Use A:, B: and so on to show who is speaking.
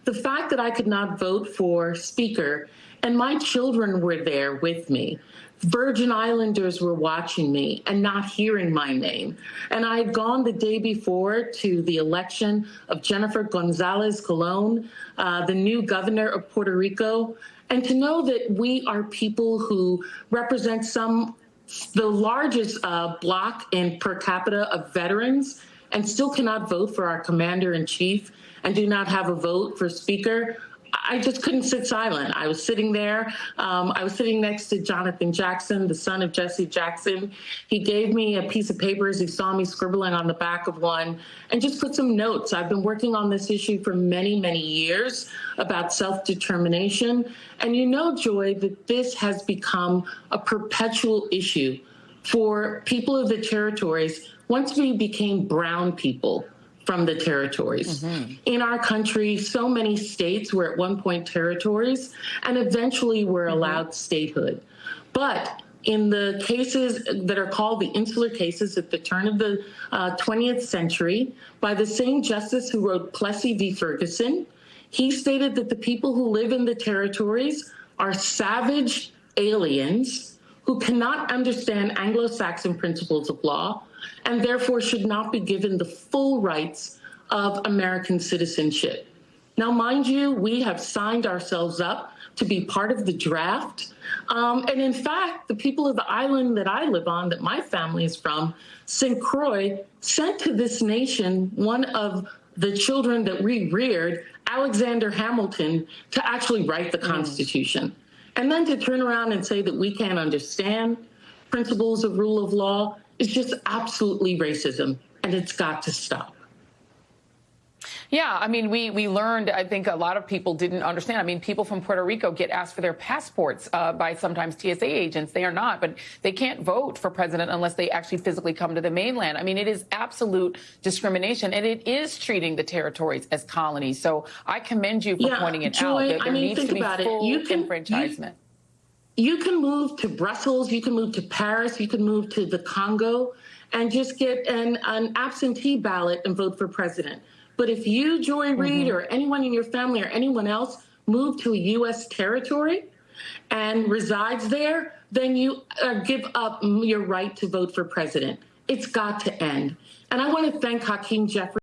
A: the fact that I could not vote for Speaker and my children were there with me. Virgin Islanders were watching me and not hearing my name. And I had gone the day before to the election of Jennifer Gonzalez Colon, the new governor of Puerto Rico. And to know that we are people who represent the largest block in per capita of veterans and still cannot vote for our commander-in-chief and do not have a vote for Speaker, I just couldn't sit silent. I was sitting there. I was sitting next to Jonathan Jackson, the son of Jesse Jackson. He gave me a piece of paper as he saw me scribbling on the back of one and just put some notes. I've been working on this issue for many, many years about self-determination. And you know, Joy, that this has become a perpetual issue for people of the territories once we became brown people from the territories. In our country, so many states were at one point territories and eventually were allowed statehood. But in the cases that are called the insular cases at the turn of the 20th century, by the same justice who wrote Plessy v. Ferguson, he stated that the people who live in the territories are savage aliens who cannot understand Anglo-Saxon principles of law and therefore should not be given the full rights of American citizenship. Now, mind you, we have signed ourselves up to be part of the draft. And in fact, the people of the island that I live on, that my family is from, St. Croix, sent to this nation one of the children that we reared, Alexander Hamilton, to actually write the Constitution. And then to turn around and say that we can't understand principles of rule of law is just absolutely racism, and it's got to stop.
B: Yeah, I mean, we learned, I think a lot of people didn't understand. I mean, people from Puerto Rico get asked for their passports by sometimes TSA agents. They are not, but they can't vote for president unless they actually physically come to the mainland. I mean, it is absolute discrimination, and it is treating the territories as colonies. So I commend you for pointing it out. That there needs to be full enfranchisement.
A: You can move to Brussels, you can move to Paris, you can move to the Congo and just get an absentee ballot and vote for president. But if you, Joy Reid, or anyone in your family or anyone else move to a U.S. territory and resides there, then you give up your right to vote for president. It's got to end. And I want to thank Hakeem Jeffries.